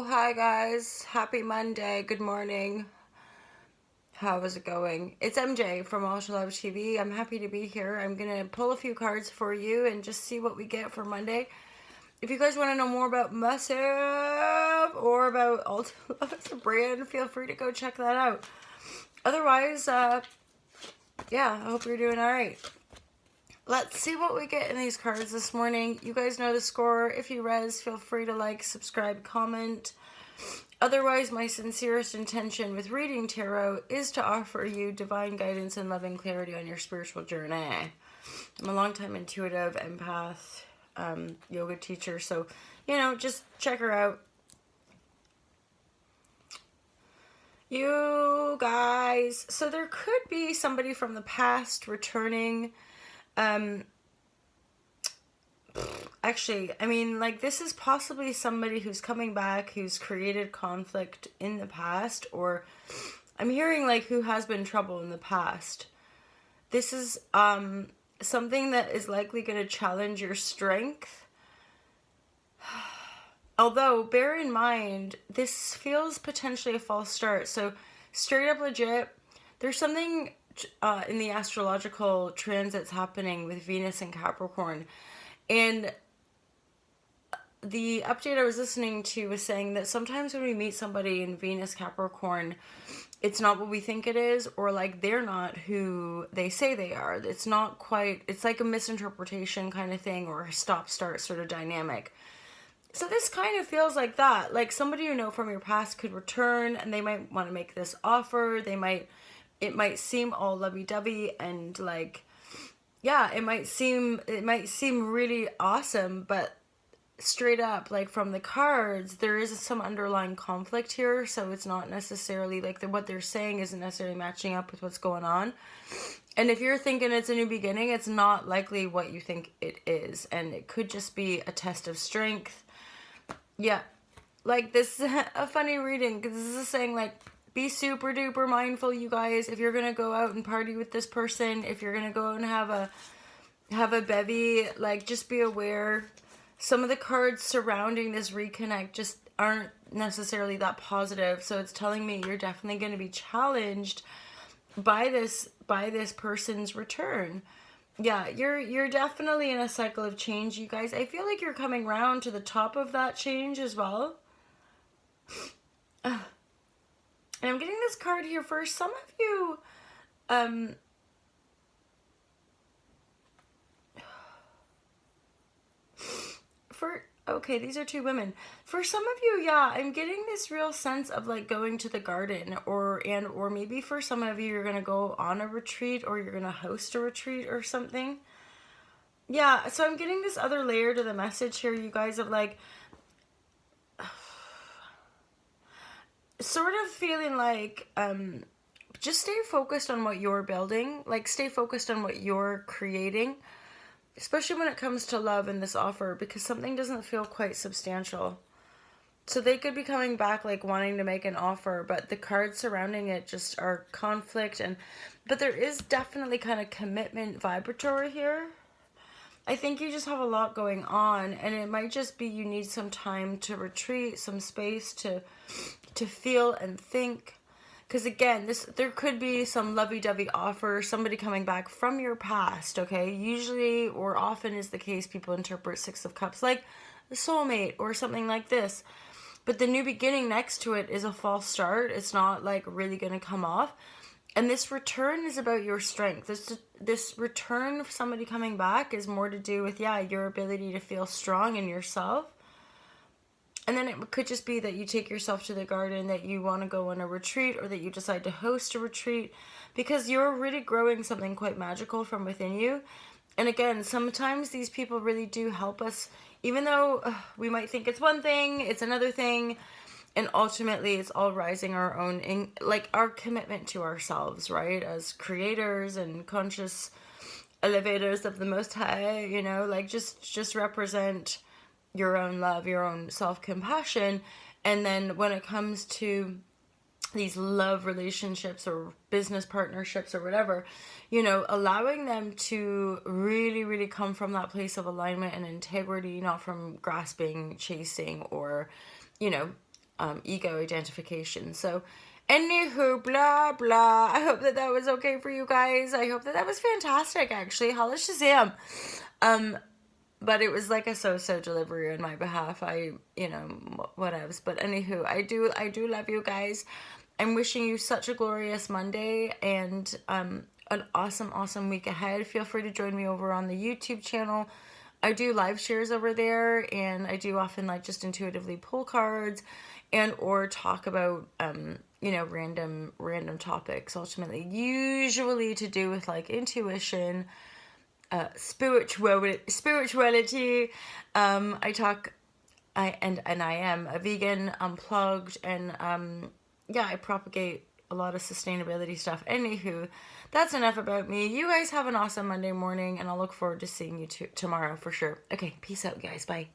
Hi guys, happy Monday, good morning. How is it going? It's MJ from All She Loves TV. I'm happy to be here. I'm gonna pull a few cards for you and just see what we get for Monday. If you guys want to know more about myself or about All She Loves the brand, feel free to go check that out. Otherwise, yeah, I hope you're doing alright. Let's see what we get in these cards this morning. You guys know the score. If you res, feel free to like, subscribe, comment. Otherwise, my sincerest intention with reading tarot is to offer you divine guidance and loving clarity on your spiritual journey. I'm a longtime intuitive empath, yoga teacher, so, just check her out. You guys, so there could be somebody from the past returning. Actually, this is possibly somebody who's coming back, who's created conflict in the past, or I'm hearing who has been trouble in the past. This is something that is likely going to challenge your strength. Although, bear in mind, this feels potentially a false start. So, straight up legit, there's something in the astrological transits happening with Venus and Capricorn. And the update I was listening to was saying that sometimes when we meet somebody in Venus Capricorn, it's not what we think it is, or they're not who they say they are. It's not quite, it's like a misinterpretation kind of thing, or a stop-start sort of dynamic. So this kind of feels like that. Like somebody you know from your past could return and they might want to make this offer. It might seem all lovey-dovey and it might seem really awesome, but straight up, from the cards, there is some underlying conflict here, so it's not necessarily what they're saying isn't necessarily matching up with what's going on. And if you're thinking it's a new beginning, it's not likely what you think it is, and it could just be a test of strength. Yeah, this is a funny reading, because this is saying be super duper mindful, you guys, if you're gonna go out and party with this person, if you're gonna go out and have a bevy, just be aware. Some of the cards surrounding this reconnect just aren't necessarily that positive, so it's telling me you're definitely going to be challenged by this person's return. Yeah, you're definitely in a cycle of change, you guys. I feel like you're coming round to the top of that change as well. And I'm getting this card here for some of you. Okay, these are two women. For some of you, yeah, I'm getting this real sense of going to the garden, or maybe for some of you, you're gonna go on a retreat, or you're gonna host a retreat or something. Yeah, so I'm getting this other layer to the message here, you guys, of sort of feeling just stay focused on what you're building, stay focused on what you're creating. Especially when it comes to love in this offer, because something doesn't feel quite substantial. So they could be coming back wanting to make an offer, but the cards surrounding it just are conflict, but there is definitely kind of commitment vibratory here. I think you just have a lot going on, and it might just be you need some time to retreat, some space to feel and think. Because again, there could be some lovey-dovey offer, somebody coming back from your past, okay? Usually, or often is the case, people interpret Six of Cups like a soulmate or something like this. But the new beginning next to it is a false start. It's not really going to come off. And this return is about your strength. This return of somebody coming back is more to do with, your ability to feel strong in yourself. And then it could just be that you take yourself to the garden, that you want to go on a retreat, or that you decide to host a retreat, because you're really growing something quite magical from within you. And again, sometimes these people really do help us, even though we might think it's one thing, it's another thing, and ultimately it's all rising our own, our commitment to ourselves, right? As creators and conscious elevators of the Most High, just represent your own love, your own self-compassion. And then when it comes to these love relationships or business partnerships or whatever, allowing them to really, really come from that place of alignment and integrity, not from grasping, chasing, or, ego identification. So anywho, blah blah, I hope that that was okay for you guys. I hope that that was fantastic, actually. Holla Shazam. But it was like a so-so delivery on my behalf. I, you know, whatevs. But anywho, I do love you guys. I'm wishing you such a glorious Monday and an awesome week ahead. Feel free to join me over on the YouTube channel. I do live shares over there, and I do often like just intuitively pull cards and or talk about you know, random topics, ultimately usually to do with like intuition, spirituality. I am a vegan, unplugged, and yeah, I propagate a lot of sustainability stuff. Anywho, that's enough about me. You guys have an awesome Monday morning, and I'll look forward to seeing you tomorrow for sure. Okay, peace out, guys. Bye.